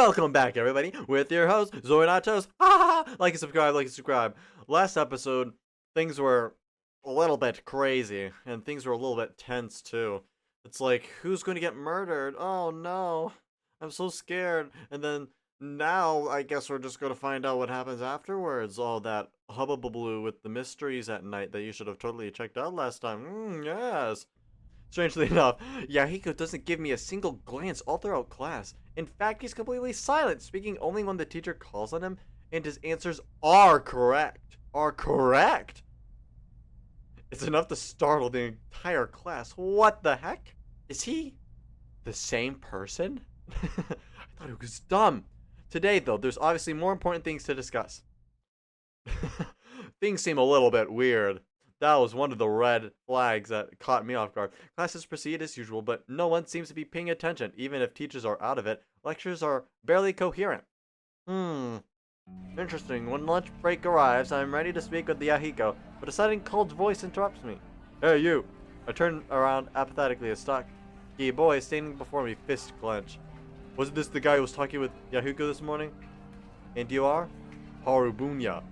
Welcome back, everybody, with your host, Xoinatos. Like and subscribe. Last episode, things were a little bit crazy, and things were a little bit tense, too. It's like, who's going to get murdered? Oh, no. I'm so scared. And then, now, I guess we're just going to find out what happens afterwards. All that hubbubaloo with the mysteries at night that you should have totally checked out last time. Yes. Strangely enough, Yahiko doesn't give me a single glance all throughout class. In fact, he's completely silent, speaking only when the teacher calls on him, and his answers are correct. It's enough to startle the entire class. What the heck? Is he the same person? I thought it was dumb. Today, though, there's obviously more important things to discuss. Things seem a little bit weird. That was one of the red flags that caught me off guard. Classes proceed as usual, but no one seems to be paying attention. Even if teachers are out of it, lectures are barely coherent. Interesting. When lunch break arrives, I'm ready to speak with the Yahiko, but a sudden cold voice interrupts me. Hey, you! I turn around apathetically as stocky boy standing before me, fist clenched. Wasn't this the guy who was talking with Yahiko this morning? And you are? Harubunya.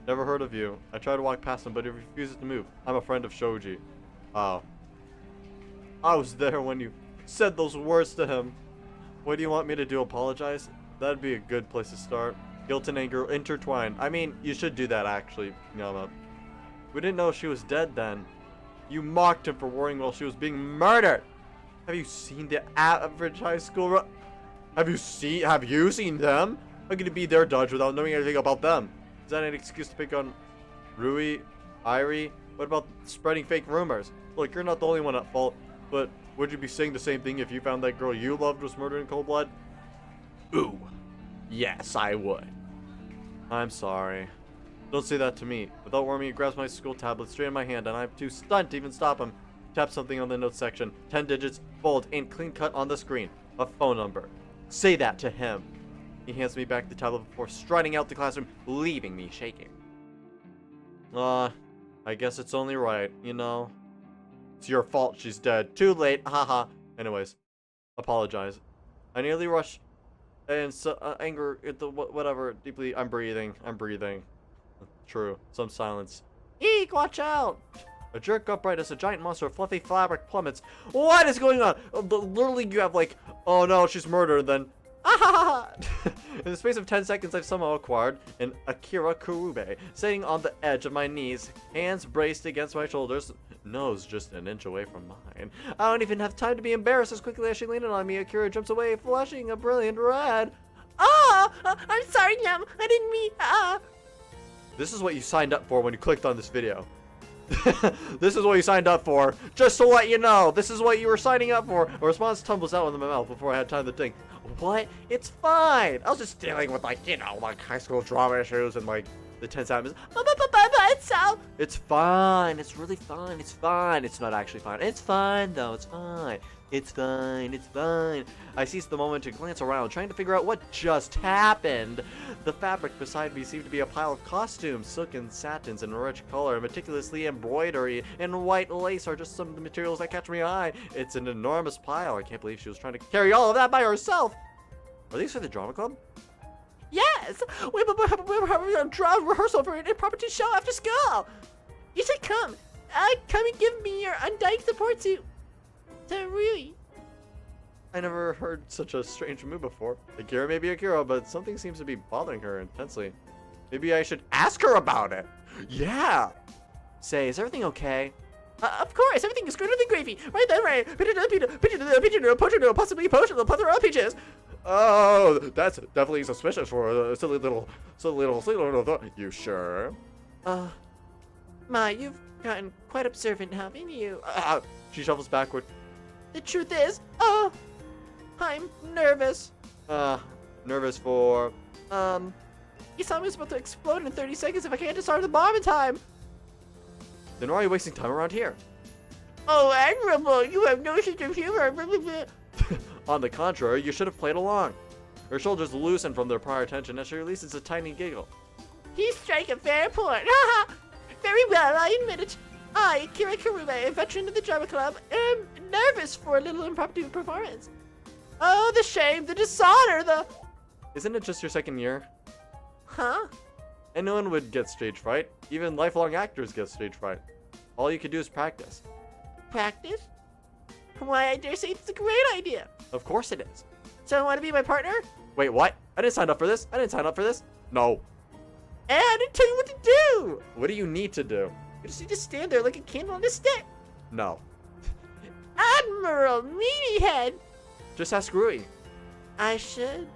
Never heard of you. I try to walk past him, but he refuses to move. I'm a friend of Shoji. Oh. I was there when you said those words to him. What do you want me to do? Apologize? That'd be a good place to start. Guilt and anger intertwined. I mean, you should do that, actually, Yama. We didn't know she was dead then. You mocked him for worrying while she was being murdered. Have you seen the average high school? Have you seen them? How can you be their judge without knowing anything about them? Is that an excuse to pick on Rui, Irie? What about spreading fake rumors? Look, you're not the only one at fault, but would you be saying the same thing if you found that girl you loved was murdered in cold blood? Ooh. Yes, I would. I'm sorry. Don't say that to me. Without warning, he grabs my school tablet straight in my hand, and I'm too stunned to even stop him. Tap something on the notes section. 10 digits, bold, and clean cut on the screen. A phone number. Say that to him. He hands me back the tablet before striding out the classroom, leaving me shaking. I guess it's only right, you know. It's your fault she's dead. Too late, haha. Anyways, apologize. I nearly rushed, and anger at the whatever. Deeply, I'm breathing. True. Some silence. Eek! Watch out! A jerk upright as a giant monster of fluffy fabric plummets. What is going on? Literally, you have like, oh no, she's murdered. Then. In the space of 10 seconds, I've somehow acquired an Akira Kurube, sitting on the edge of my knees, hands braced against my shoulders, nose just an inch away from mine. I don't even have time to be embarrassed. As quickly as she leaned on me, Akira jumps away, flashing a brilliant red. I'm sorry, Yam. I didn't mean, This is what you signed up for when you clicked on this video. This is what you signed up for. Just to let you know, this is what you were signing up for. A response tumbles out of my mouth before I had time to think. What? It's fine. I was just dealing with like high school drama issues and like the tense atmosphere. It's fine. It's really fine. It's fine. It's not actually fine. It's fine though. It's fine. It's fine. I seized the moment to glance around, trying to figure out what just happened. The fabric beside me seemed to be a pile of costumes. Silken satins in rich color, meticulously embroidery, and white lace are just some of the materials that catch my eye. It's an enormous pile. I can't believe she was trying to carry all of that by herself. Are these for the drama club? Yes! We're having a drama rehearsal for an impromptu show after school! You should come! Come and give me your undying support to Rui. I never heard such a strange move before. Akira may be Akira, but something seems to be bothering her intensely. Maybe I should ask her about it! Yeah! Say, is everything okay? Of course, everything is greater than gravy! Right then, right! Possibly potion, the plethora of peaches! Oh, that's definitely suspicious for a silly little thought. You sure? Ma, you've gotten quite observant, haven't you? She shuffles backward. The truth is, I'm nervous. Nervous for, Yasogami is about to explode in 30 seconds if I can't disarm the bomb in time. Then why are you wasting time around here? Oh, admirable, you have no sense of humor. On the contrary, you should have played along. Her shoulders loosen from their prior tension as she releases a tiny giggle. You strike a fair point. Very well, I admit it. I, Akira Kurube, a veteran of the drama club, am nervous for a little impromptu performance. Oh, the shame, the dishonor, the... Isn't it just your second year? Huh? Anyone would get stage fright. Even lifelong actors get stage fright. All you can do is practice. Practice? Why, I dare say it's a great idea. Of course it is. So, want to be my partner? Wait, what? I didn't sign up for this. I didn't sign up for this. No. And I didn't tell you what to do. What do you need to do? You just need to stand there like a candle on a stick. No. Admiral Meatyhead. Just ask Rui. I should.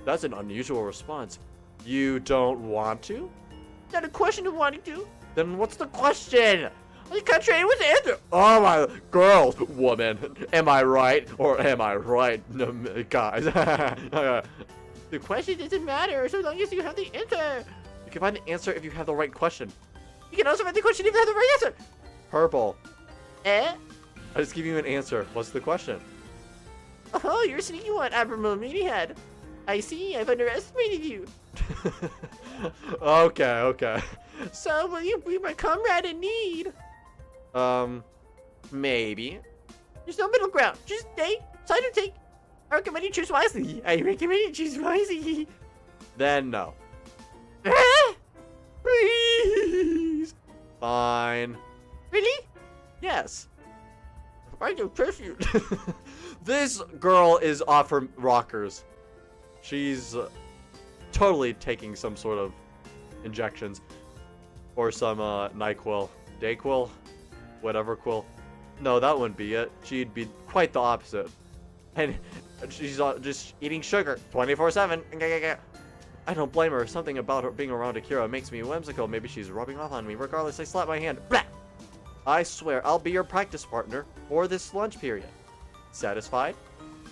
That's an unusual response. You don't want to? Not a question of wanting to. Then what's the question? I can't trade with the answer. Oh my, girls, woman, am I right or am I right, guys? The question doesn't matter so long as you have the answer. You can find the answer if you have the right question. You can also find the question if you have the right answer. Purple. Eh? I just give you an answer. What's the question? Oh, you're a sneaky one, Admiral Meatyhead. I see, I've underestimated you. Okay. So, will you be my comrade in need? Maybe. There's no middle ground. Just take, sign or take. I recommend you choose wisely. Then no. Please. Fine. Really? Yes. I don't trust you. This girl is off her rockers. She's totally taking some sort of injections. Or some NyQuil. Dayquil? Whatever quill. No, that wouldn't be it. She'd be quite the opposite. And she's just eating sugar 24/7. I don't blame her. Something about her being around Akira makes me whimsical. Maybe she's rubbing off on me. Regardless, I slap my hand. Blah! I swear, I'll be your practice partner for this lunch period. Satisfied?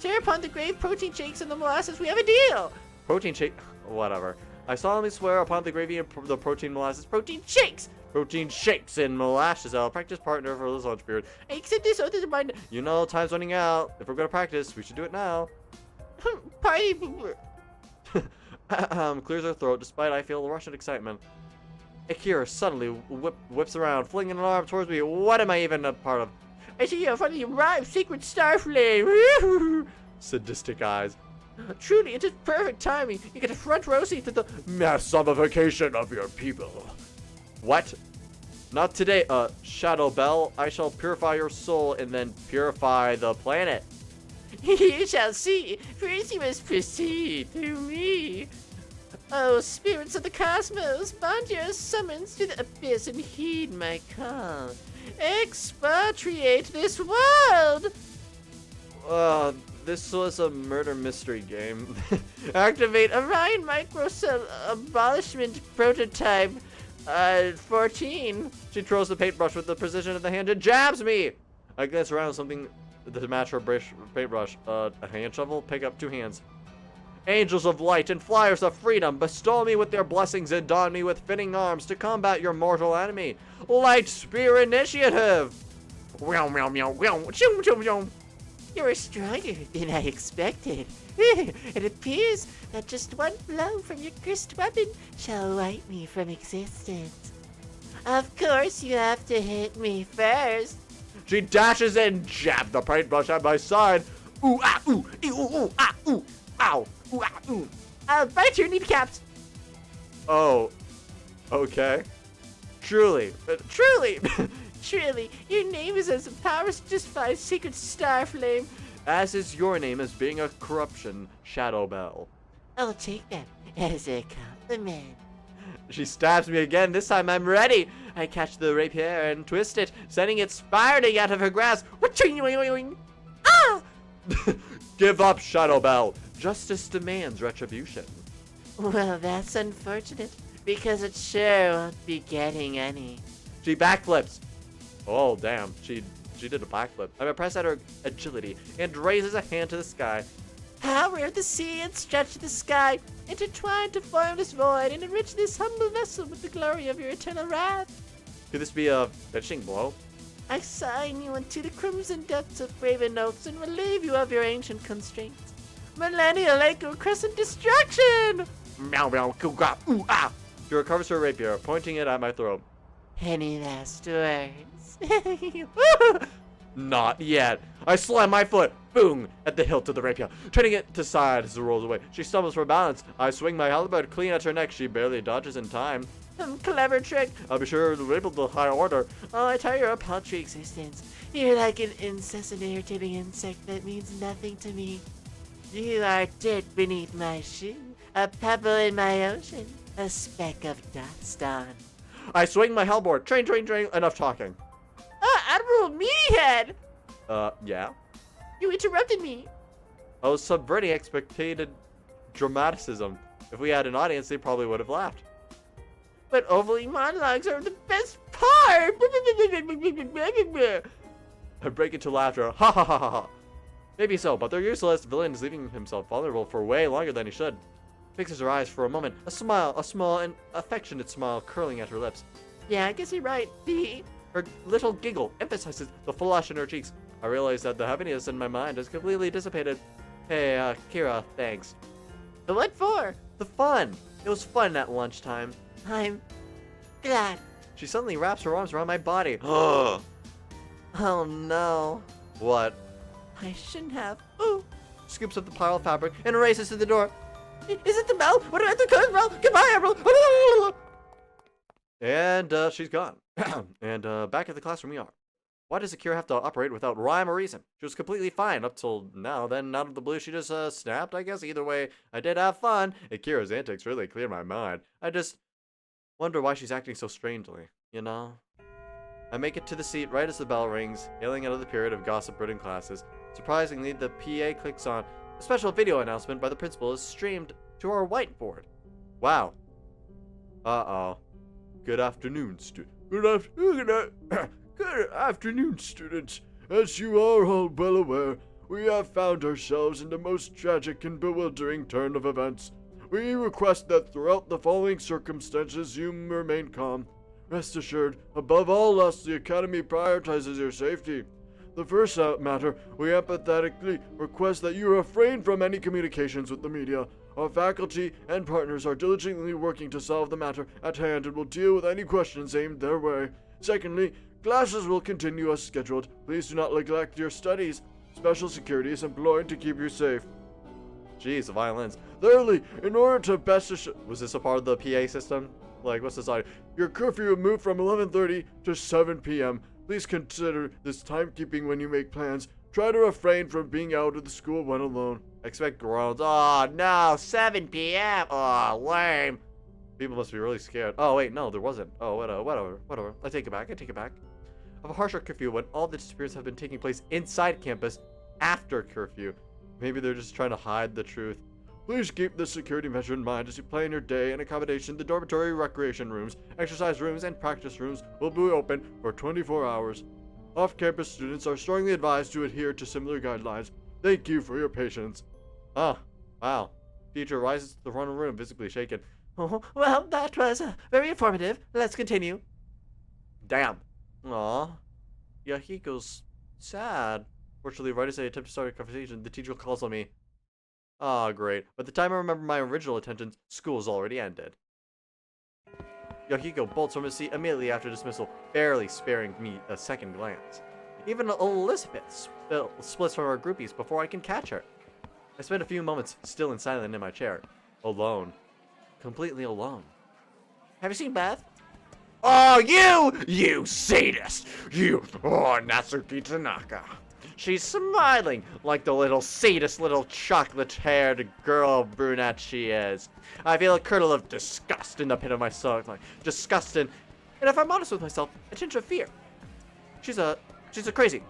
Tear upon the grave protein shakes and the molasses. We have a deal. Protein shake? Whatever. I solemnly swear upon the gravy and the protein molasses. Protein shakes. Protein shakes and molasses. I'll practice partner for this lunch period. I accept this oath as a bind. You know, time's running out. If we're gonna practice, we should do it now. Party. Clears her throat despite I feel a rush of excitement. Akira suddenly whips around, flinging an arm towards me. What am I even a part of? I see you in front of the arrived secret star flame. Sadistic eyes. Truly, it is perfect timing. You get a front row seat to the mass zombification of your people. What? Not today, Shadow Bell. I shall purify your soul and then purify the planet. You shall see. First you must proceed through me. Oh, spirits of the cosmos, bond your summons to the abyss and heed my call. Expatriate this world! This was a murder mystery game. Activate Orion Microcell Abolishment Prototype 14. She throws the paintbrush with the precision of the hand and jabs me! I glance around something to match her paintbrush. A hand shovel? Pick up 2 hands. Angels of light and flyers of freedom, bestow me with their blessings and don me with fitting arms to combat your mortal enemy. Light Spear Initiative! You're stronger than I expected. It appears that just one blow from your cursed weapon shall wipe me from existence. Of course, you have to hit me first. She dashes in, jab the paintbrush at my side. Ooh, ah, ooh, ee, ooh, ooh, ah, ooh, ow, ooh, ah, ooh. I'll bite your kneecaps. Oh, okay. Truly. Truly, your name is as powers to justify secret star flame. As is your name as being a corruption, Shadow Bell. I'll take that as a compliment. She stabs me again. This time I'm ready. I catch the rapier and twist it, sending it spiraling out of her grasp. Ah! Give up, Shadow Bell. Justice demands retribution. Well, that's unfortunate, because it sure won't be getting any. She backflips. Oh, damn. She did a backflip. I'm impressed at her agility and raises a hand to the sky. Power of the sea and stretch the sky, intertwine to form this void and enrich this humble vessel with the glory of your eternal wrath. Could this be a finishing blow? I sign you into the crimson depths of Raven Oaks and relieve you of your ancient constraints. Millennial Echo Crescent Destruction! Meow meow kuga ooh ah! She recovers her rapier, pointing it at my throat. Any last words? Not yet. I slam my foot. boom, at the hilt of the rapier, turning it to side as it rolls away. She stumbles for balance. I swing my halberd clean at her neck. She barely dodges in time. Clever trick. I'll be sure to label the high order. Oh, I tell your paltry existence. You're like an incessant, irritating insect that means nothing to me. You are dirt beneath my shoe, a pebble in my ocean, a speck of dust on. I swing my halberd. Train. Enough talking. Admiral Meathead! Yeah? You interrupted me. I was subverting expected dramaticism. If we had an audience, they probably would have laughed. But overly monologues are the best part. I break into laughter. Ha ha ha ha ha. Maybe so, but they're useless. The villain is leaving himself vulnerable for way longer than he should. Fixes her eyes for a moment. A smile, a small and affectionate smile curling at her lips. Yeah, I guess you're right. Her little giggle emphasizes the flush in her cheeks. I realize that the happiness in my mind is completely dissipated. Hey, Akira, thanks. But what for? The fun. It was fun at lunchtime. I'm glad. She suddenly wraps her arms around my body. Oh no. What? I shouldn't have. Ooh. Scoops up the pile of fabric and races to the door. Is it the bell? What do I have to close the bell? Goodbye, Emerald. And she's gone. And back at the classroom we are. Why does Akira have to operate without rhyme or reason? She was completely fine up till now. Then out of the blue she just snapped, I guess. Either way, I did have fun. Akira's antics really cleared my mind. I just wonder why she's acting so strangely, you know? I make it to the seat right as the bell rings, hailing out of the period of gossip-ridden classes. Surprisingly, the PA clicks on. A special video announcement by the principal is streamed to our whiteboard. Wow. Uh-oh. Good afternoon, Good afternoon, students. As you are all well aware, we have found ourselves in the most tragic and bewildering turn of events. We request that throughout the following circumstances you remain calm. Rest assured, above all else, the Academy prioritizes your safety. The first matter, we empathetically request that you refrain from any communications with the media. Our faculty and partners are diligently working to solve the matter at hand and will deal with any questions aimed their way. Secondly, classes will continue as scheduled. Please do not neglect your studies. Special security is employed to keep you safe. Jeez, the violins. Thirdly, in order to best was this a part of the PA system? Like, what's this on? Your curfew moved from 11:30 to 7 p.m. Please consider this timekeeping when you make plans. Try to refrain from being out of the school when alone. Expect groans. Oh no, 7 p.m. Oh, lame. People must be really scared. Oh wait, no, there wasn't. Oh, whatever. I take it back. Of a harsher curfew when all the disappearances have been taking place inside campus after curfew. Maybe they're just trying to hide the truth. Please keep this security measure in mind as you plan your day. In accommodation, the dormitory, recreation rooms, exercise rooms, and practice rooms will be open for 24 hours. Off-campus students are strongly advised to adhere to similar guidelines. Thank you for your patience. Ah, wow. Teacher rises to the front of the room, visibly shaken. Oh, well, that was very informative. Let's continue. Damn. Aw. Yahiko's sad. Fortunately, right as I attempt to start a conversation, the teacher calls on me. Ah, great. By the time I remember my original intentions, school's already ended. Yahiko bolts from his seat immediately after dismissal, barely sparing me a second glance. Even Elizabeth splits from our groupies before I can catch her. I spend a few moments still and silent in my chair. Alone. Completely alone. Have you seen Beth? Oh, you sadist! Natsuki Tanaka. She's smiling like the little sadist little chocolate-haired girl brunette she is. I feel a curdle of disgust in the pit of my stomach, like disgusting. And if I'm honest with myself, a tinge of fear. She's a crazy.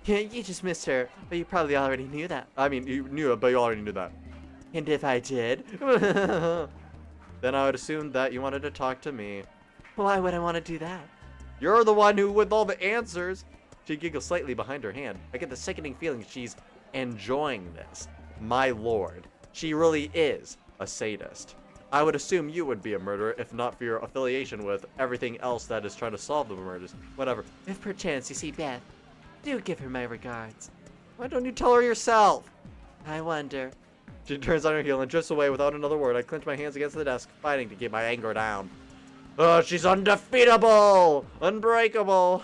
You just missed her, but you probably already knew that. I mean, you knew it, but you already knew that. And if I did? Then I would assume that you wanted to talk to me. Why would I want to do that? You're the one who with all the answers. She giggles slightly behind her hand. I get the sickening feeling she's enjoying this. My lord, she really is a sadist. I would assume you would be a murderer if not for your affiliation with everything else that is trying to solve the murders. Whatever. If perchance you see Beth, do give her my regards. Why don't you tell her yourself? I wonder. She turns on her heel and drifts away without another word. I clench my hands against the desk, fighting to keep my anger down. Oh, she's undefeatable! Unbreakable!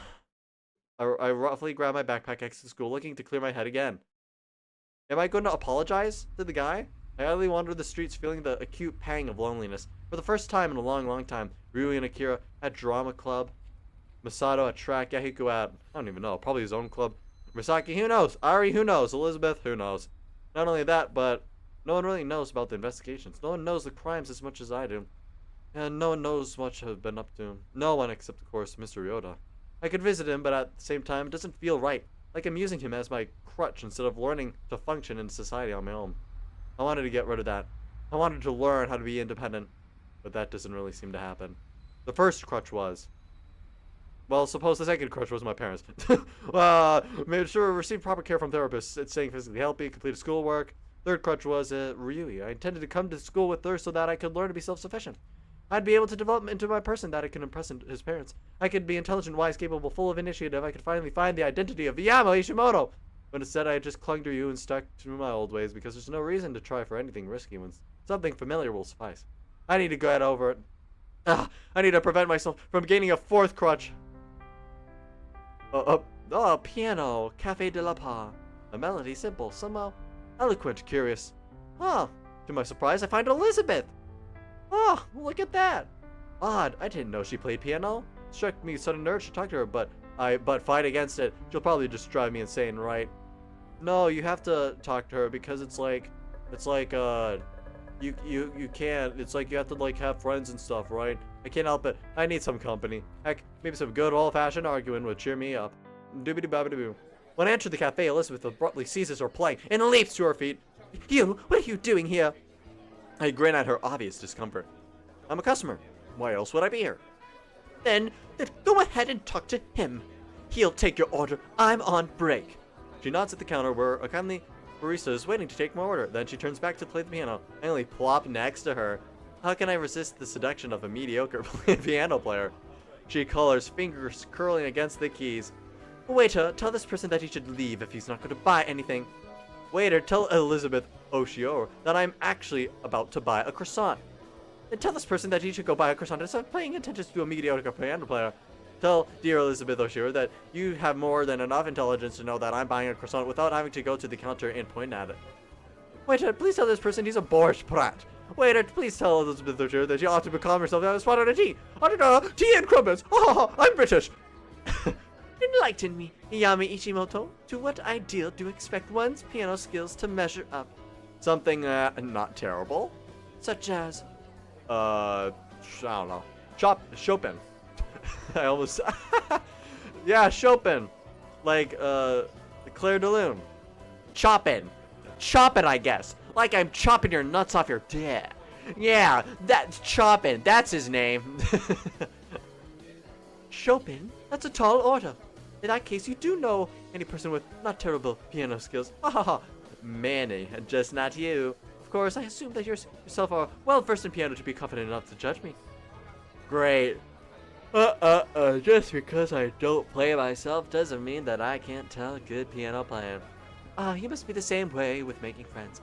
I roughly grab my backpack, exit school, looking to clear my head again. Am I going to apologize to the guy? I idly wander the streets feeling the acute pang of loneliness. For the first time in a long, long time, Rui and Akira at drama club. Masato at track, Yahiko at, I don't even know, probably his own club. Misaki, who knows? Ari, who knows? Elizabeth, who knows? Not only that, but no one really knows about the investigations. No one knows the crimes as much as I do. And no one knows much have been up to him. No one except, of course, Mr. Yoda. I could visit him, but at the same time, it doesn't feel right. Like I'm using him as my crutch instead of learning to function in society on my own. I wanted to get rid of that. I wanted to learn how to be independent, but that doesn't really seem to happen. The first crutch was... Well, suppose the second crutch was my parents. Made sure to receive proper care from therapists. It's staying physically healthy, completed schoolwork. Third crutch was Ryui. I intended to come to school with her so that I could learn to be self-sufficient. I'd be able to develop into my person that I could impress his parents. I could be intelligent, wise, capable, full of initiative. I could finally find the identity of Yama Ishimoto. But instead, I just clung to you and stuck to my old ways because there's no reason to try for anything risky when something familiar will suffice. I need to get over it. I need to prevent myself from gaining a fourth crutch. Piano, Café de la Paz. A melody simple, somehow eloquent, curious. To my surprise, I find Elizabeth. Look at that. Odd, I didn't know she played piano. Struck me sudden urge to talk to her, but fight against it. She'll probably just drive me insane, right? No, you have to talk to her because it's like you can't. It's like you have to like have friends and stuff, right? I can't help it. I need some company. Heck, maybe some good old-fashioned arguing would cheer me up. Doobity-bobbity-boo. When I enter the cafe, Elizabeth abruptly ceases her playing and leaps to her feet. You, what are you doing here? I grin at her obvious discomfort. I'm a customer. Why else would I be here? Then go ahead and talk to him. He'll take your order. I'm on break. She nods at the counter where a kindly barista is waiting to take my order. Then she turns back to play the piano. I only plop next to her. How can I resist the seduction of a mediocre piano player? She colors, fingers curling against the keys. Waiter, tell this person that he should leave if he's not going to buy anything. Waiter, tell Elizabeth Oshior that I'm actually about to buy a croissant. And tell this person that he should go buy a croissant instead of paying attention to a mediocre piano player. Tell dear Elizabeth Oshior that you have more than enough intelligence to know that I'm buying a croissant without having to go to the counter and point at it. Waiter, please tell this person he's a borscht brat. Waiter, please tell Elizabeth Oshior that she ought to become herself a spot on a tea. Tea and crumpets. I'm British. Enlighten me, Yami Ishimoto. To what ideal do you expect one's piano skills to measure up? Something, not terrible. Such as, I don't know. Chopin. I almost, yeah, Chopin. Like, Claire de Lune. Choppin', I guess. Like I'm chopping your nuts off your dick. Yeah, that's Chopin. That's his name. Chopin? That's a tall order. In that case, you do know any person with not terrible piano skills. Manny, just not you. Of course, I assume that yourself are well versed in piano to be confident enough to judge me. Great. Just because I don't play myself doesn't mean that I can't tell a good piano player. You must be the same way with making friends.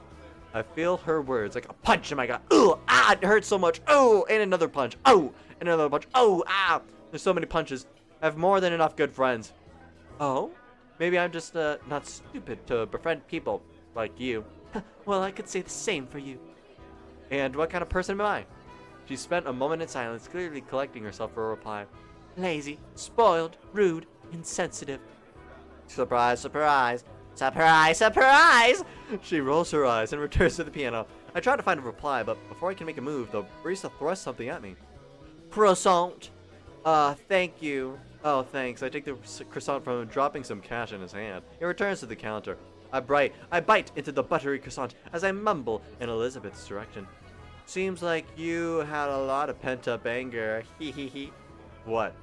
I feel her words like a punch in my gut. Ooh, it hurts so much. Oh, and another punch. Oh, and another punch. Oh, there's so many punches. I have more than enough good friends. Oh, maybe I'm just not stupid to befriend people like you. Well, I could say the same for you. And what kind of person am I? She spent a moment in silence, clearly collecting herself for a reply. Lazy, spoiled, rude, insensitive. Surprise, surprise. Surprise, surprise! She rolls her eyes and returns to the piano. I try to find a reply, but before I can make a move, the barista thrusts something at me. Croissant. Thank you. Oh, thanks. I take the croissant from him, dropping some cash in his hand. He returns to the counter. I bite into the buttery croissant as I mumble in Elizabeth's direction. Seems like you had a lot of pent-up anger. Hee. What?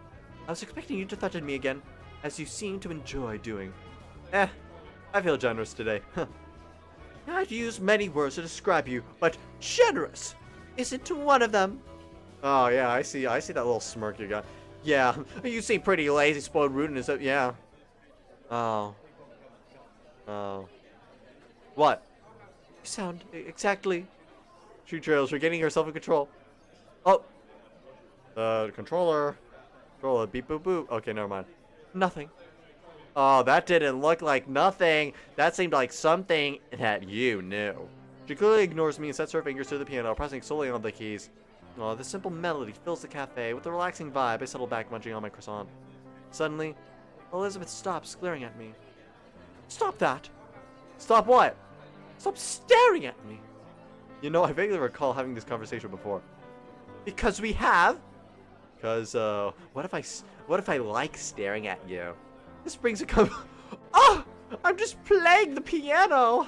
I was expecting you to threaten me again, as you seem to enjoy doing. I feel generous today. I've used many words to describe you, but generous isn't one of them. Oh yeah, I see that little smirk you got. Yeah, you seem pretty lazy, spoiled, rude, and stuff. Yeah. Oh. What? You sound exactly. She trails, regaining herself in control. Oh. Controller. Beep boop boop. Okay, never mind. Nothing. Oh, that didn't look like nothing. That seemed like something that you knew. She clearly ignores me and sets her fingers to the piano, pressing solely on the keys. Oh, this simple melody fills the cafe. With a relaxing vibe, I settle back munching on my croissant. Suddenly, Elizabeth stops, glaring at me. Stop that! Stop what? Stop staring at me! You know, I vaguely recall having this conversation before. Because we have? Because, what if I like staring at you? This brings a Oh! I'm just playing the piano!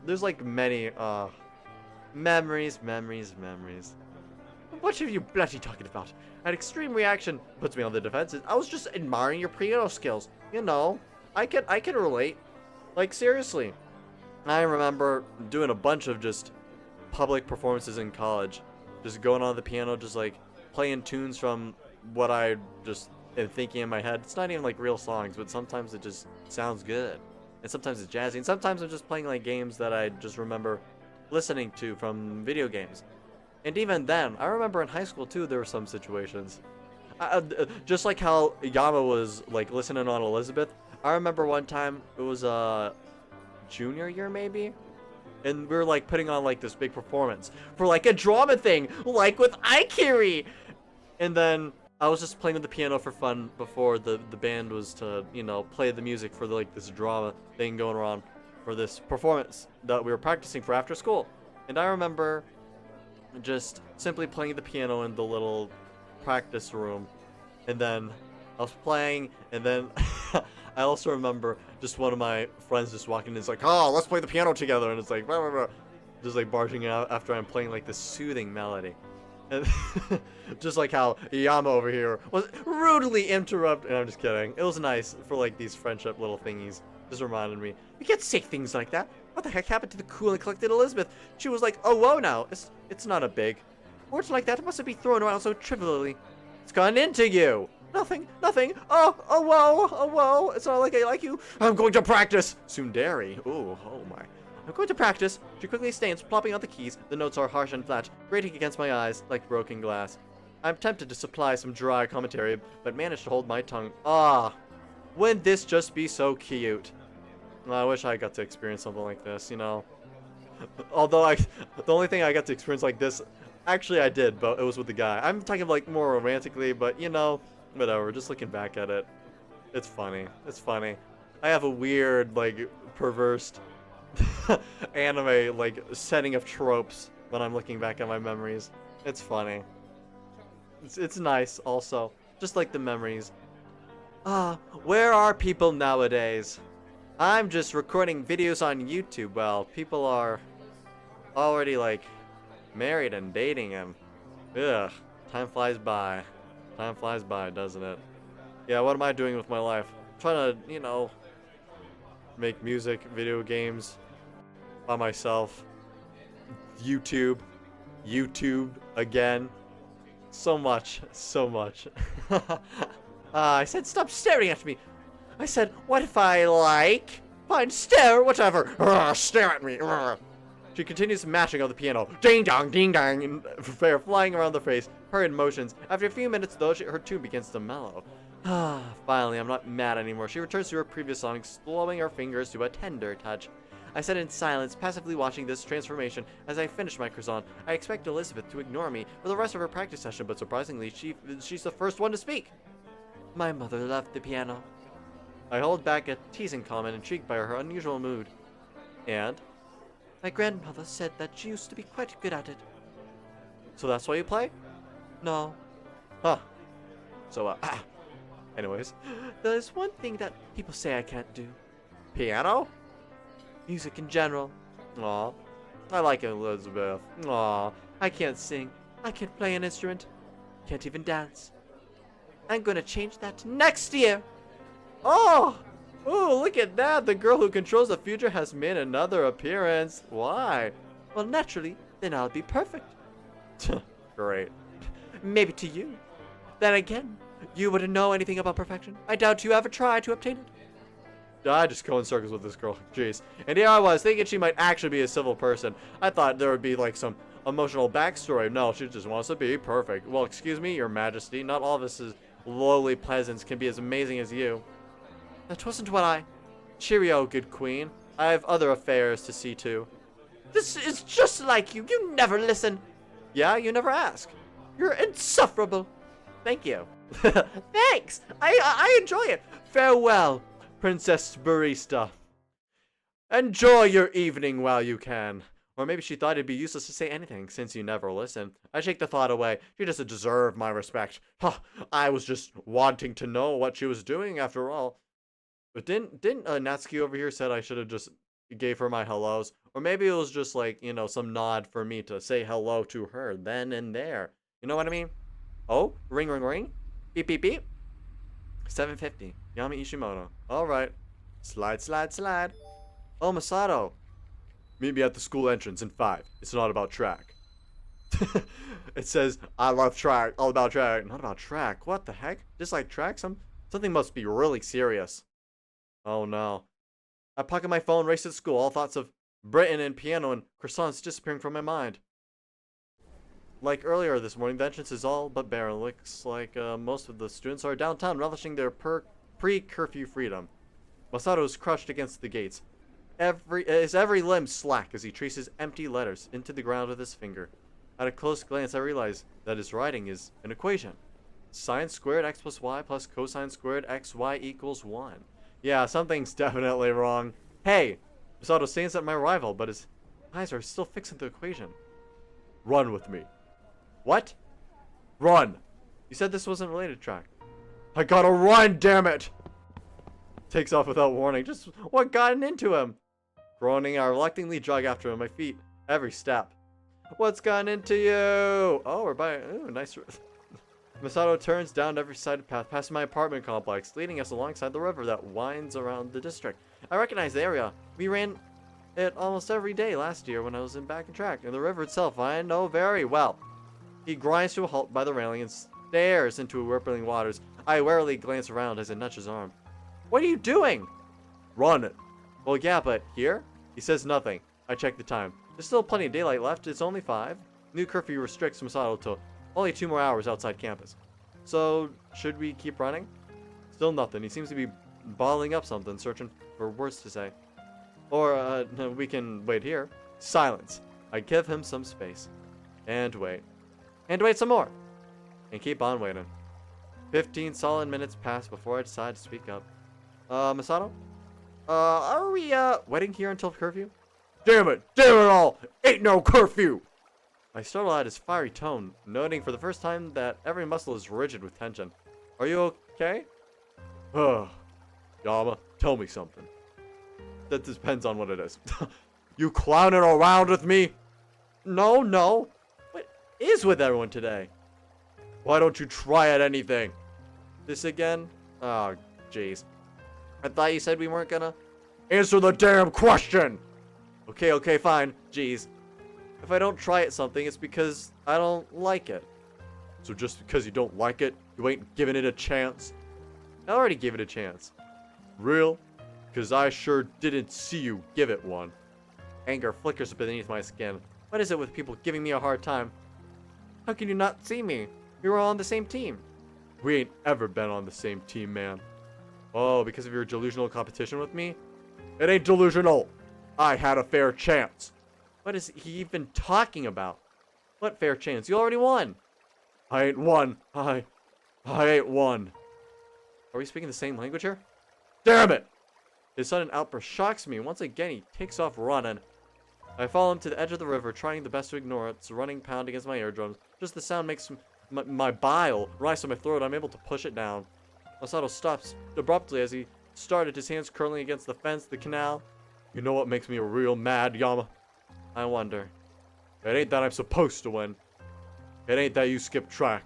There's like many, memories. What are you bloody talking about? An extreme reaction puts me on the defensive. I was just admiring your piano skills. You know, I can relate. Like, seriously. I remember doing a bunch of just public performances in college. Just going on the piano, just like playing tunes from what I just am thinking in my head. It's not even like real songs, but sometimes it just sounds good. And sometimes it's jazzy. And sometimes I'm just playing like games that I just remember listening to from video games. And even then, I remember in high school too, there were some situations. Just like how Yama was like listening on Elizabeth. I remember one time, it was junior year maybe? And we were like putting on like this big performance for like a drama thing, like with Akira. And then I was just playing with the piano for fun before the band was to, you know, play the music for like this drama thing going around for this performance that we were practicing for after school. And I remember just simply playing the piano in the little practice room. And then I was playing, and then I also remember just one of my friends just walking in and it's like, oh, let's play the piano together. And it's like, blah, blah, blah. Just like barging out after I'm playing like this soothing melody. And just like how Yama over here was rudely interrupted. And I'm just kidding. It was nice for like these friendship little thingies. Just reminded me, you can't say things like that. What the heck happened to the cool and collected Elizabeth? She was like, oh, whoa now. It's not a big. Words like that mustn't be thrown around so trivially. It's gone into you. Nothing. Oh, whoa. It's not like I like you. I'm going to practice. Tsundere. Oh my. I'm going to practice. She quickly stands, plopping out the keys. The notes are harsh and flat, grating against my eyes like broken glass. I'm tempted to supply some dry commentary, but managed to hold my tongue. Wouldn't this just be so cute? Well, I wish I got to experience something like this, you know. Although the only thing I got to experience like this, actually I did, but it was with the guy. I'm talking like more romantically, but you know, whatever. Just looking back at it, it's funny. I have a weird, like, perverse anime, like, setting of tropes when I'm looking back at my memories. It's funny. It's nice also, just like the memories. Where are people nowadays? I'm just recording videos on YouTube. Well, people are already like married and dating and ugh, time flies by. Time flies by, doesn't it? Yeah, what am I doing with my life? I'm trying to, you know, make music, video games by myself. YouTube again. So much. I said stop staring at me. I said, what if I like? Fine, stare, whatever. Stare at me. She continues mashing on the piano. Ding dong, and hair flying around the face. Hurried motions. After a few minutes, though, her tune begins to mellow. Finally, I'm not mad anymore. She returns to her previous song, slowing her fingers to a tender touch. I sit in silence, passively watching this transformation. As I finish my croissant, I expect Elizabeth to ignore me for the rest of her practice session, but surprisingly, she's the first one to speak. My mother loved the piano. I hold back a teasing comment, intrigued by her unusual mood. And? My grandmother said that she used to be quite good at it. So that's why you play? No. Huh. So, anyways. There's one thing that people say I can't do. Piano? Music in general. Aw. I like Elizabeth. Aw. I can't sing. I can't play an instrument. Can't even dance. I'm gonna change that next year. Oh, look at that. The girl who controls the future has made another appearance. Why? Well, naturally, then I'll be perfect. Great. Maybe to you. Then again, you wouldn't know anything about perfection. I doubt you ever tried to obtain it. I just go in circles with this girl. Jeez. And here I was, thinking she might actually be a civil person. I thought there would be, like, some emotional backstory. No, she just wants to be perfect. Well, excuse me, your majesty. Not all of us as lowly peasants can be as amazing as you. That wasn't what I... Cheerio, good queen. I have other affairs to see to. This is just like you. You never listen. Yeah, you never ask. You're insufferable. Thank you. Thanks. I enjoy it. Farewell, Princess Barista. Enjoy your evening while you can. Or maybe she thought it'd be useless to say anything, since you never listen. I shake the thought away. She doesn't deserve my respect. Huh, I was just wanting to know what she was doing after all. But didn't Natsuki over here said I should have just gave her my hellos? Or maybe it was just like, you know, some nod for me to say hello to her then and there. You know what I mean? Oh, ring, ring, ring. Beep, beep, beep. 7:50. Yami Ishimoto. Alright. Slide, slide, slide. Oh, Masato. Meet me at the school entrance in 5. It's not about track. It says, I love track. All about track. Not about track. What the heck? Dislike track? Something must be really serious. Oh no. I pocket my phone, race to school. All thoughts of Britain and piano and croissants disappearing from my mind. Like earlier this morning, the entrance is all but barren. Looks like most of the students are downtown, relishing their pre-curfew freedom. Masato is crushed against the gates. His every limb slack as he traces empty letters into the ground with his finger. At a close glance, I realize that his writing is an equation. Sine squared x plus y plus cosine squared xy equals 1. Yeah, something's definitely wrong. Hey! Masato stands at my rival, but his eyes are still fixed on the equation. Run with me. What? Run! You said this wasn't related track. I gotta run, damn it! Takes off without warning. Just what got into him? Groaning, I reluctantly jog after him, my feet every step. What's gotten into you? Oh, we're by... Ooh, nice... Masato turns down every sided path past my apartment complex, leading us alongside the river that winds around the district. I recognize the area. We ran it almost every day last year when I was back in track, and the river itself I know very well. He grinds to a halt by the railing and stares into rippling waters. I warily glance around as I nudge his arm. What are you doing? Run it. Well, yeah, but here? He says nothing. I check the time. There's still plenty of daylight left. It's only 5. New curfew restricts Masato to only 2 more hours outside campus. So, should we keep running? Still nothing. He seems to be bottling up something, searching for words to say. Or, no, we can wait here. Silence. I give him some space. And wait. And wait some more. And keep on waiting. 15 solid minutes pass before I decide to speak up. Masato? Are we, waiting here until curfew? Damn it all! Ain't no curfew! I startle at his fiery tone, noting for the first time that every muscle is rigid with tension. Are you okay? Yama, tell me something. That depends on what it is. You clowning around with me? No. What is with everyone today? Why don't you try at anything? This again? Oh, jeez. I thought you said we weren't gonna... Answer the damn question! Okay, fine. Jeez. If I don't try at something, it's because I don't like it. So just because you don't like it, you ain't giving it a chance? I already gave it a chance. Real? Because I sure didn't see you give it one. Anger flickers beneath my skin. What is it with people giving me a hard time? How can you not see me? We were all on the same team. We ain't ever been on the same team, man. Oh, because of your delusional competition with me? It ain't delusional. I had a fair chance. What is he even talking about? What fair chance? You already won. I ain't won. I ain't won. Are we speaking the same language here? Damn it! His sudden outburst shocks me. Once again, he takes off running. I follow him to the edge of the river, trying the best to ignore its running pound against my eardrums. Just the sound makes my bile rise to my throat. I'm able to push it down. Masato stops abruptly as he started, his hands curling against the fence, the canal. You know what makes me real mad, Yama? I wonder. It ain't that I'm supposed to win. It ain't that you skipped track.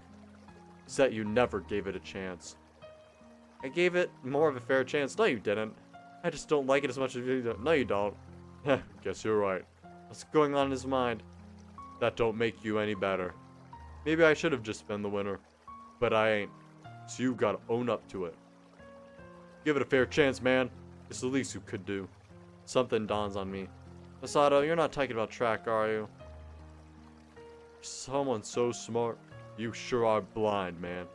It's that you never gave it a chance. I gave it more of a fair chance. No, you didn't. I just don't like it as much as you do. No, you don't. Guess you're right. What's going on in his mind? That don't make you any better. Maybe I should have just been the winner. But I ain't. So you gotta own up to it. Give it a fair chance, man. It's the least you could do. Something dawns on me. Masato, you're not talking about track, are you? Someone so smart. You sure are blind, man.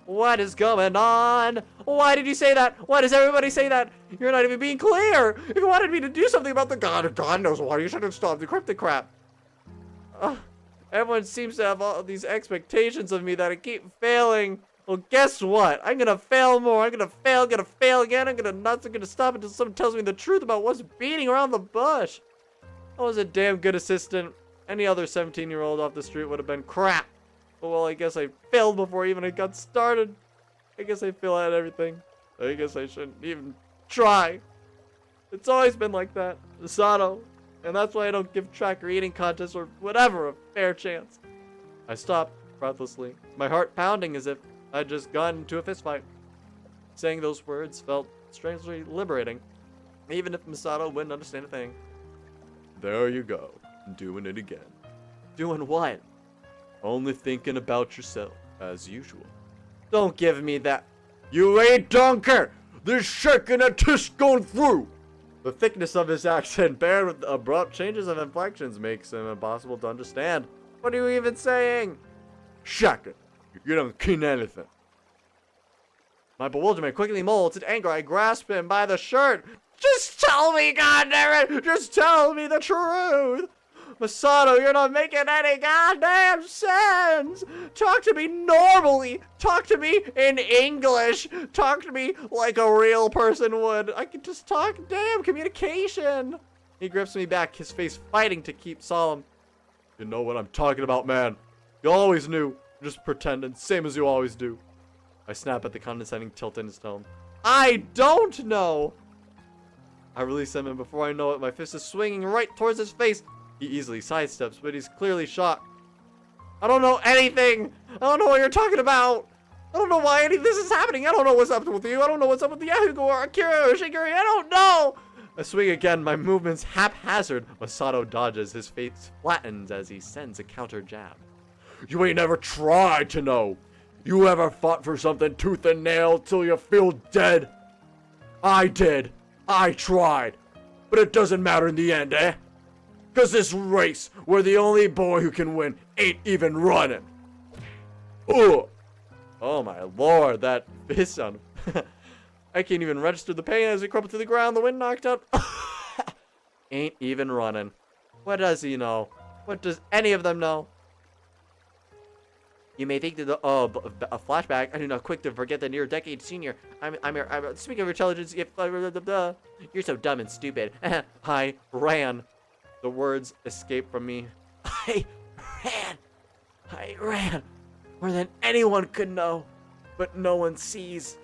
What is going on? Why did you say that? Why does everybody say that? You're not even being clear. If you wanted me to do something about the God knows why. You should have stopped the cryptic crap. Everyone seems to have all these expectations of me that I keep failing. Well, guess what? I'm gonna fail more. I'm gonna fail again. I'm gonna stop until someone tells me the truth about what's beating around the bush. I was a damn good assistant. Any other 17-year-old off the street would have been crap. But, well, I guess I failed before even I got started. I guess I fail at everything. I guess I shouldn't even try. It's always been like that, Masato. And that's why I don't give track or eating contests or whatever a fair chance. I stopped breathlessly, my heart pounding as if I'd just gotten into a fist fight. Saying those words felt strangely liberating, even if Masato wouldn't understand a thing. There you go, doing it again. Doing what? Only thinking about yourself, as usual. Don't give me that. You ain't donkey! This shaking a tisk going through! The thickness of his accent, paired with the abrupt changes of inflections, makes him impossible to understand. What are you even saying? Shaka, you don't kin anything. My bewilderment quickly molds in anger. I grasp him by the shirt. Just tell me, goddammit! Just tell me the truth! Masato, you're not making any goddamn sense! Talk to me normally! Talk to me in English! Talk to me like a real person would! I can just talk, damn, communication! He grips me back, his face fighting to keep solemn. You know what I'm talking about, man. You always knew. You're just pretending, same as you always do. I snap at the condescending tilt in his tone. I don't know! I release him, and before I know it, my fist is swinging right towards his face. He easily sidesteps, but he's clearly shocked. I don't know anything! I don't know what you're talking about! I don't know why any of this is happening! I don't know what's up with you! I don't know what's up with the Yahoo or Akira or Shigiri! I don't know! I swing again, my movements haphazard. Masato dodges, his face flattens as he sends a counter jab. You ain't never tried to know! You ever fought for something tooth and nail till you feel dead? I did. I tried. But it doesn't matter in the end, eh? Cause this race, where the only boy who can win ain't even running. Ugh. Oh my lord, that fist sound. I can't even register the pain as we crumple to the ground, the wind knocked out. Ain't even running. What does he know? What does any of them know? You may think that a flashback. I do not quick to forget the near decade senior. I'm speaking of intelligence. You're so dumb and stupid. I ran. The words escaped from me. I ran more than anyone could know, but no one sees.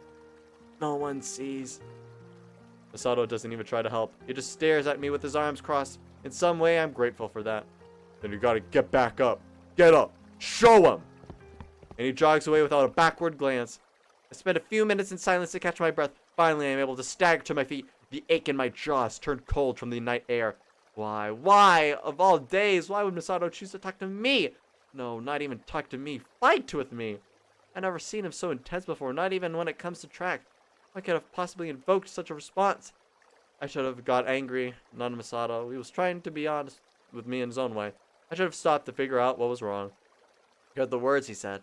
No one sees. Masato doesn't even try to help. He just stares at me with his arms crossed. In some way, I'm grateful for that. Then you gotta get back up. Get up. Show him. And he jogs away without a backward glance. I spend a few minutes in silence to catch my breath. Finally, I am able to stagger to my feet. The ache in my jaws turned cold from the night air. Why, of all days, why would Masato choose to talk to me? No, not even talk to me. Fight with me. I've never seen him so intense before, not even when it comes to track. I could have possibly invoked such a response. I should have got angry, not Masato. He was trying to be honest with me in his own way. I should have stopped to figure out what was wrong. I heard the words he said.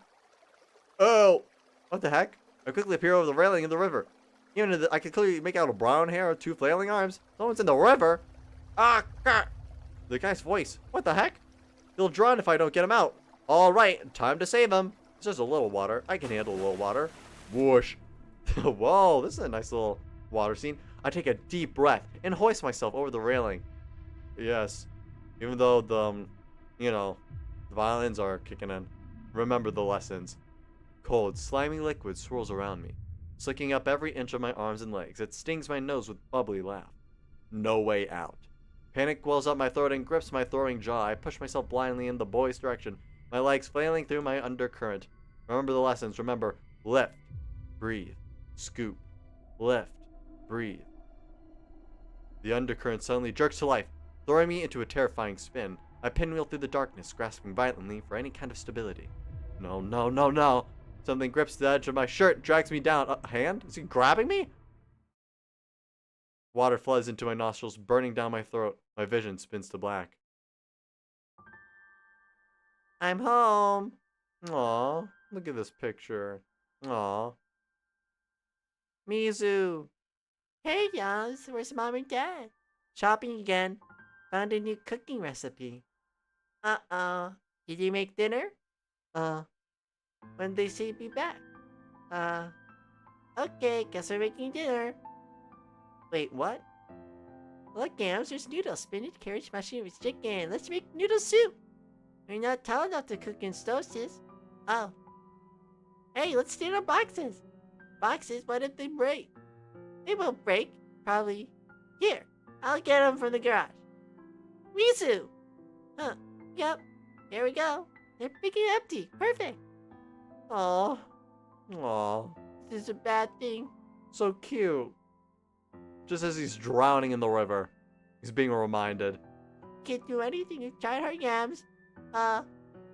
Oh! What the heck? I quickly appear over the railing in the river. Even I could clearly make out a brown hair with two flailing arms. Someone's in the river? Ah, God. The guy's voice. What the heck? He'll drown if I don't get him out. Alright, time to save him. It's just a little water. I can handle a little water. Whoosh. Whoa, this is a nice little water scene. I take a deep breath and hoist myself over the railing. Yes. Even though the violins are kicking in. Remember the lessons. Cold, slimy liquid swirls around me, slicking up every inch of my arms and legs. It stings my nose with bubbly laugh. No way out. Panic wells up my throat and grips my throwing jaw. I push myself blindly in the boy's direction, my legs flailing through my undercurrent. Remember the lessons. Remember, lift, breathe, scoop, lift, breathe. The undercurrent suddenly jerks to life, throwing me into a terrifying spin. I pinwheel through the darkness, grasping violently for any kind of stability. No, no, no, no. Something grips the edge of my shirt, drags me down. A hand? Is he grabbing me? Water floods into my nostrils, burning down my throat. My vision spins to black. I'm home. Aw, look at this picture. Aw. Mizu. Hey, Yas, where's Mom and Dad? Shopping again. Found a new cooking recipe. Uh-oh. Did you make dinner? Uh, when they say be back? Okay, guess we're making dinner. Wait, what? Look, Yams, there's noodles, spinach, carrots, mushrooms, chicken. Let's make noodle soup. You're not tall enough to cook in stoves. Oh. Hey, let's stand on boxes. Boxes? What if they break? They won't break. Probably. Here, I'll get them from the garage. Mizu! Huh. Yep. Here we go. They're big and empty. Perfect. Aw. Aw. This is a bad thing. So cute. Just as he's drowning in the river, he's being reminded. Can't do anything. You've tried hard, Yams.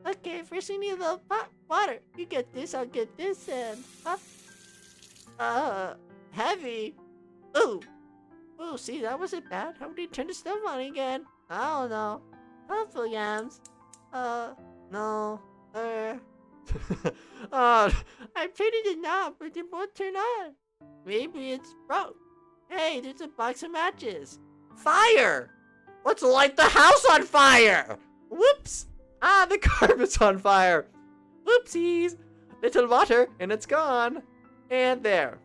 Okay, first we need a little pot water. You get this, I'll get this, and heavy. Ooh. Ooh, see, that wasn't bad. How would you turn the stove on again? I don't know. Helpful, Yams. No. I turned the knob, but it won't turn on. Maybe it's broke. Hey, there's a box of matches. Fire! Let's light the house on fire! Whoops! Ah, the carpet's on fire. Whoopsies! Little water, and it's gone. And there.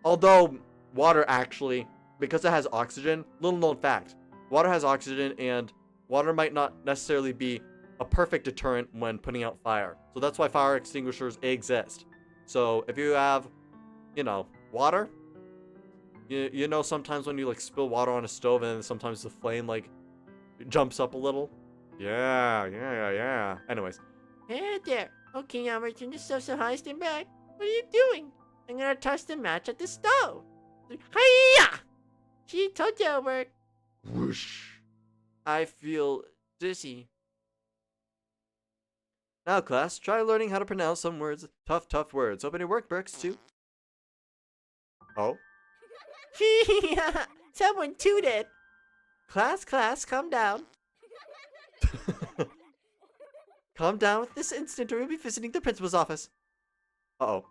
Although, water actually, because it has oxygen, little known fact, water has oxygen, and water might not necessarily be a perfect deterrent when putting out fire. So that's why fire extinguishers exist. So if you have, water, you know sometimes when you like spill water on a stove and then sometimes the flame like jumps up a little. Yeah. Anyways. Hey there. Okay, now I'm turn the stove so high, stand back. What are you doing? I'm gonna toss the match at the stove. Hiya! She told you it'll work. Whoosh. I feel dizzy. Now, class, try learning how to pronounce some words. Tough words. Open your workbooks too. Oh? Someone tooted. Class, calm down. Calm down with this instant or you'll be visiting the principal's office. Uh-oh.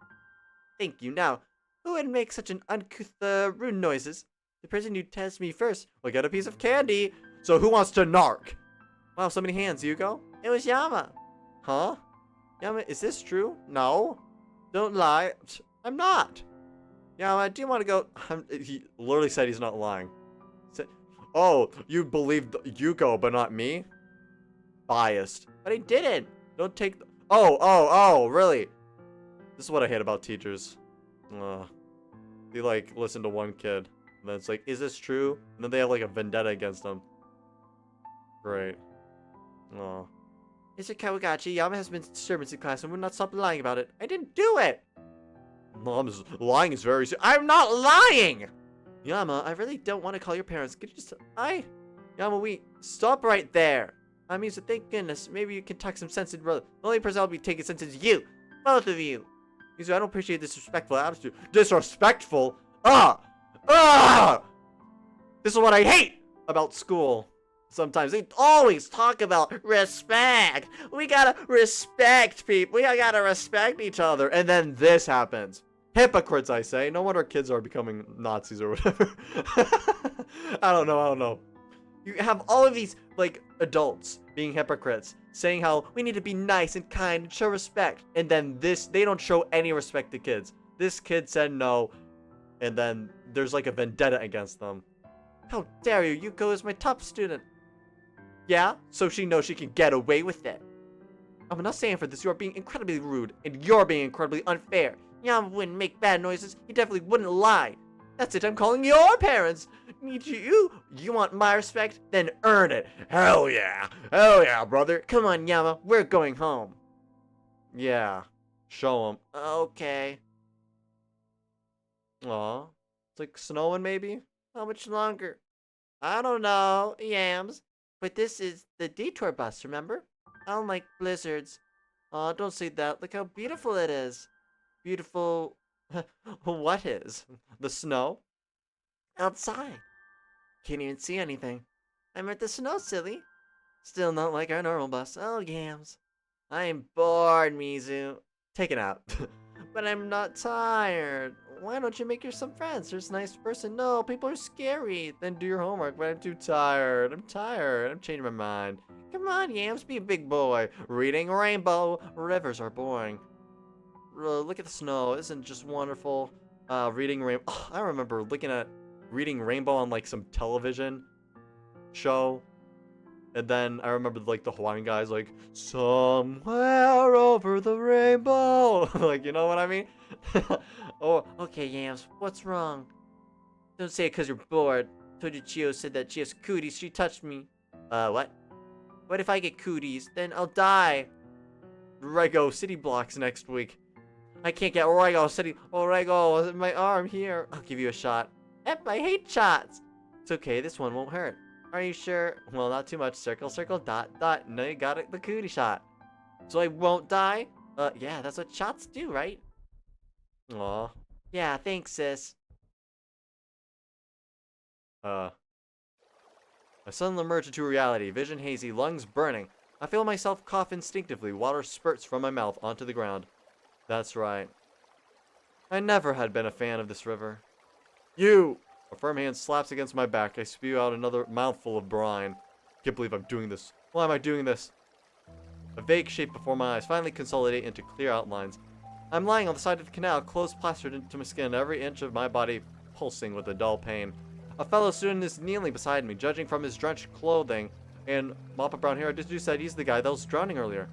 Thank you. Now, who would make such an uncouth, rude noises? The person who tests me first will get a piece of candy. So who wants to narc? Wow, so many hands. Hugo? It was Yama. Huh? Yama, is this true? No. Don't lie. I'm not. Yama, do you want to go? He literally said he's not lying. Oh, you believed Yuko, but not me? Biased. But I didn't. Don't take. Oh, really? This is what I hate about teachers. They like listen to one kid, and then it's like, is this true? And then they have like a vendetta against them. Great. Oh. Mr. Kawagachi, Yama has been disturbance in class and would not stop lying about it. I didn't do it. Mom's lying is very. I'm not lying. Yama, I really don't want to call your parents. Could you just? Yama, stop right there. I mean, so thank goodness. Maybe you can talk some sense into brother. The only person I'll be taking sense is you. Both of you. I don't appreciate this disrespectful attitude. Disrespectful? This is what I hate about school. Sometimes they always talk about respect. We gotta respect people. We gotta respect each other. And then this happens. Hypocrites, I say. No wonder kids are becoming Nazis or whatever. I don't know. You have all of these, like, adults being hypocrites, saying how we need to be nice and kind and show respect. And then they don't show any respect to kids. This kid said no, and then there's like a vendetta against them. How dare you? Yuko is my top student. Yeah? So she knows she can get away with it. I'm not saying for this. You are being incredibly rude, and you're being incredibly unfair. Yama wouldn't make bad noises. He definitely wouldn't lie. That's it. I'm calling your parents. You want my respect? Then earn it. Hell yeah, brother. Come on, Yama. We're going home. Yeah. Show him. Okay. Aw. It's like snowing, maybe? How much longer? I don't know, Yams. But this is the detour bus, remember? I don't like blizzards. Aw, don't say that. Look how beautiful it is. Beautiful. What is? The snow? Outside. Can't even see anything. I'm at the snow, silly. Still not like our normal bus. Oh, Yams. I am bored, Mizu. Take it out. But I'm not tired. Why don't you make yourself friends? There's a nice person. No, people are scary. Then do your homework, but I'm too tired. I'm tired. I'm changing my mind. Come on, Yams, be a big boy. Reading Rainbow. Rivers are boring. Look at the snow. Isn't it just wonderful? Reading Rainbow. Oh, I remember looking at Reading Rainbow on like some television show. And then I remember like the Hawaiian guys like, somewhere over the rainbow. Like, you know what I mean? Oh, okay, Yams, what's wrong? Don't say it because you're bored. Tojichio said that she has cooties. She touched me. What? What if I get cooties? Then I'll die. Rego city blocks next week. I can't get Rego city. Oh, Rego, my arm here. I'll give you a shot. I hate shots. It's okay. This one won't hurt. Are you sure? Well, not too much. Circle, circle, dot, dot. No, you got it. The cootie shot. So I won't die? Yeah, that's what shots do, right? Aw. Yeah, thanks, sis. I suddenly emerge into reality. Vision hazy, lungs burning. I feel myself cough instinctively. Water spurts from my mouth onto the ground. That's right. I never had been a fan of this river. You! A firm hand slaps against my back. I spew out another mouthful of brine. Can't believe I'm doing this. Why am I doing this? A vague shape before my eyes finally consolidate into clear outlines. I'm lying on the side of the canal, clothes plastered into my skin, every inch of my body pulsing with a dull pain. A fellow student is kneeling beside me, judging from his drenched clothing and mop of brown hair. I deduce that he's the guy that was drowning earlier.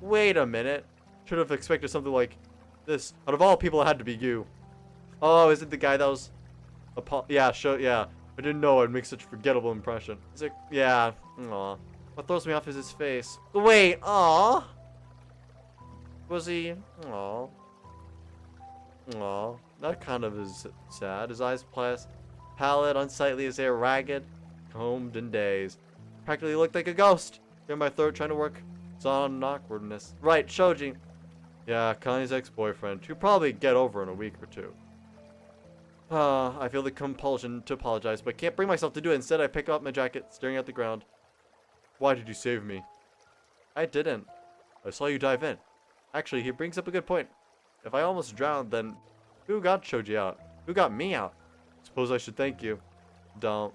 Wait a minute. Should have expected something like this. Out of all people, it had to be you. Oh, is it the guy that was... yeah, yeah. I didn't know I'd make such a forgettable impression. Is it? Yeah. Aw. What throws me off is his face. Wait. Aw. Was he? Aw. Aw. That kind of is sad. His eyes pallid, unsightly, his hair ragged, combed in days. Practically looked like a ghost. In my throat, trying to work on awkwardness. Right, Shoji. Yeah, Connie's ex-boyfriend. He'll probably get over in a week or two. I feel the compulsion to apologize, but can't bring myself to do it. Instead, I pick up my jacket, staring at the ground. Why did you save me? I didn't. I saw you dive in. Actually, he brings up a good point. If I almost drowned, then who got Shoji out? Who got me out? Suppose I should thank you. Don't.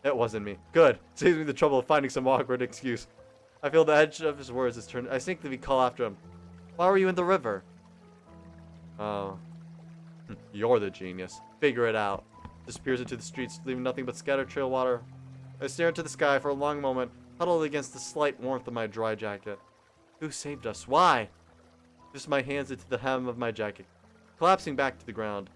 It wasn't me. Good. Saves me the trouble of finding some awkward excuse. I feel the edge of his words is turned. I instinctively call after him. Why were you in the river? Oh. You're the genius. Figure it out. Disappears into the streets, leaving nothing but scattered trail water. I stare into the sky for a long moment, huddled against the slight warmth of my dry jacket. Who saved us? Why? Just my hands into the hem of my jacket, collapsing back to the ground.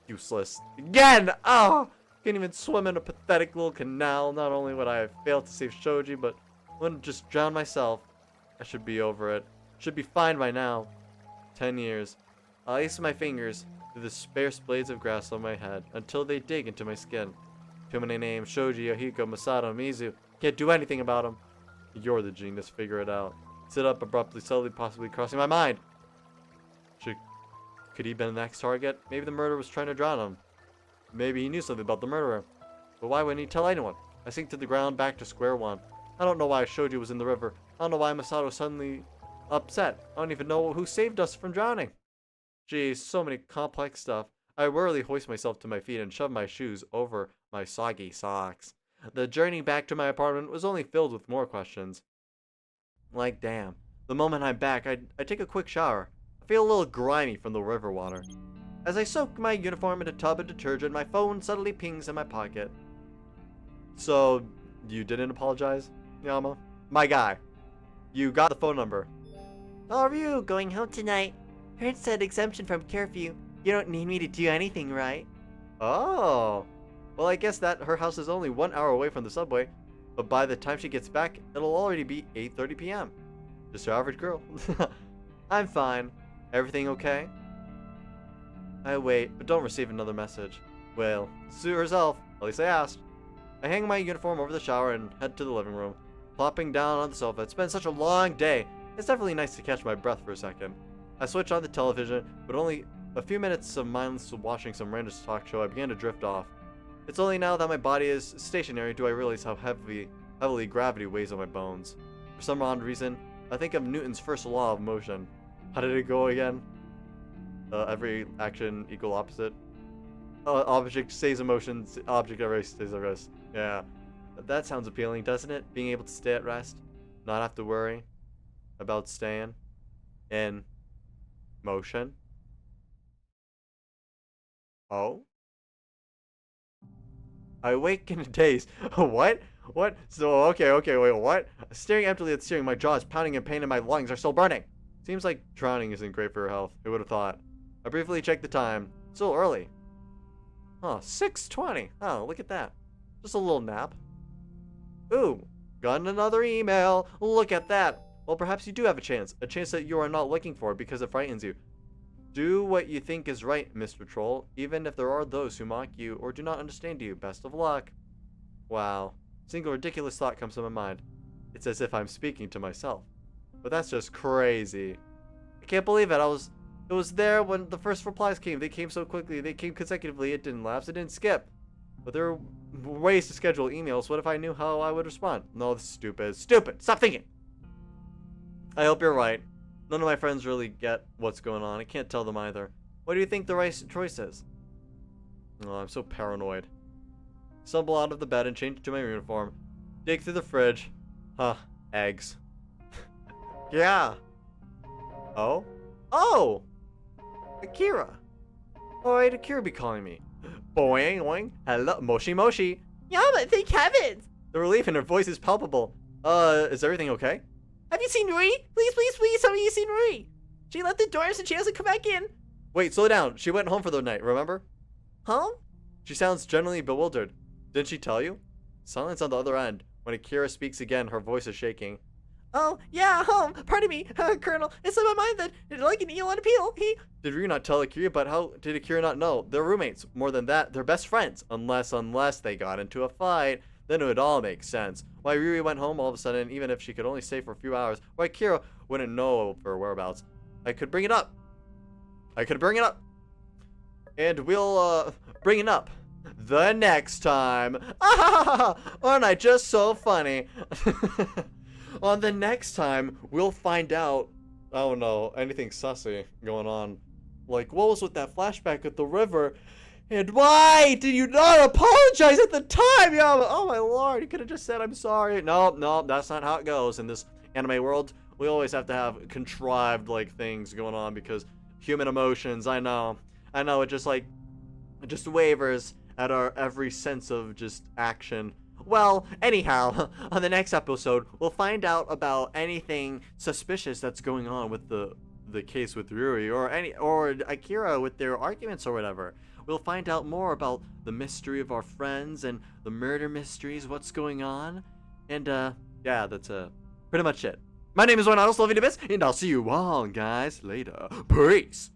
Useless. Again! Oh! Can't even swim in a pathetic little canal. Not only would I have failed to save Shoji, but wouldn't just drown myself. I should be over it. Should be fine by now. 10 years. I'll ice my fingers through the sparse blades of grass on my head until they dig into my skin. Too many names. Shoji, Yahiko, Masato, Mizu. Can't do anything about them. You're the genius. Figure it out. Sit up abruptly, suddenly possibly crossing my mind. Could he have been the next target? Maybe the murderer was trying to drown him. Maybe he knew something about the murderer. But why wouldn't he tell anyone? I sink to the ground, back to square one. I don't know why Shoji was in the river. I don't know why Masato was suddenly upset. I don't even know who saved us from drowning. Geez, so many complex stuff. I wearily hoist myself to my feet and shove my shoes over my soggy socks. The journey back to my apartment was only filled with more questions. Like, damn. The moment I'm back, I take a quick shower. I feel a little grimy from the river water. As I soak my uniform in a tub of detergent, my phone suddenly pings in my pocket. So, you didn't apologize, Yama? My guy. You got the phone number. How are you? Going home tonight? Parents said exemption from curfew. You don't need me to do anything, right? Oh. Well, I guess that her house is only 1 hour away from the subway. But by the time she gets back, it'll already be 8:30 p.m. Just your average girl. I'm fine. Everything okay? I wait, but don't receive another message. Well, sue herself. At least I asked. I hang my uniform over the shower and head to the living room. Plopping down on the sofa. It's been such a long day. It's definitely nice to catch my breath for a second. I switch on the television, but only a few minutes of mindless watching some random talk show, I began to drift off. It's only now that my body is stationary do I realize how heavily gravity weighs on my bones. For some odd reason, I think of Newton's first law of motion. How did it go again? Every action equal opposite. Object stays in motion, object ever stays at rest. Yeah. That sounds appealing, doesn't it? Being able to stay at rest. Not have to worry about staying in motion. Oh? I awake in a daze. What? What? So, okay, wait, what? Staring emptily at the steering, my jaw is pounding in pain and my lungs are still burning. Seems like drowning isn't great for your health. Who would have thought? I briefly checked the time. Still early. Huh, 6:20. Oh, look at that. Just a little nap. Ooh, got another email. Look at that. Well, perhaps you do have a chance that you are not looking for because it frightens you. Do what you think is right, Mr. Troll, even if there are those who mock you or do not understand you. Best of luck. Wow. Single ridiculous thought comes to my mind. It's as if I'm speaking to myself. But that's just crazy. I can't believe it. It was there when the first replies came. They came so quickly. They came consecutively. It didn't lapse. It didn't skip. But there are ways to schedule emails. What if I knew how I would respond? No, this is stupid. Stupid! Stop thinking! I hope you're right. None of my friends really get what's going on. I can't tell them either. What do you think the right choice is? Oh, I'm so paranoid. Stumble out of the bed and change into my uniform. Dig through the fridge. Huh. Eggs. Yeah. Oh? Oh! Akira. Alright, Akira be calling me. Boing, boing. Hello, Moshi Moshi. Yeah, but thank heavens! The relief in her voice is palpable. Is everything okay? Have you seen Rui? Please, tell me you've seen Rui. She left the doors and she hasn't come back in. Wait, slow down. She went home for the night, remember? Home? She sounds generally bewildered. Didn't she tell you? Silence on the other end. When Akira speaks again, her voice is shaking. Oh, yeah, home. Pardon me, Colonel. It's on my mind that, like an eel on a peel, Did Ryu not tell Akira, but how did Akira not know? They're roommates. More than that, they're best friends. Unless they got into a fight. Then it would all make sense. Why Rui went home all of a sudden, even if she could only stay for a few hours. Why Akira wouldn't know of her whereabouts. I could bring it up. And we'll, bring it up. The next time. Aren't I just so funny? On the next time, we'll find out, I don't know, anything sussy going on. Like, what was with that flashback at the river? And why did you not apologize at the time? Yeah, oh my lord, you could have just said, I'm sorry. No, that's not how it goes. In this anime world, we always have to have contrived, like, things going on because human emotions, I know, it just wavers at our every sense of just action. Well, anyhow, on the next episode, we'll find out about anything suspicious that's going on with the case with Rui or Akira with their arguments or whatever. We'll find out more about the mystery of our friends and the murder mysteries, what's going on. And yeah, that's pretty much it. My name is Xoinatos, love you to bits, and I'll see you all guys later. Peace.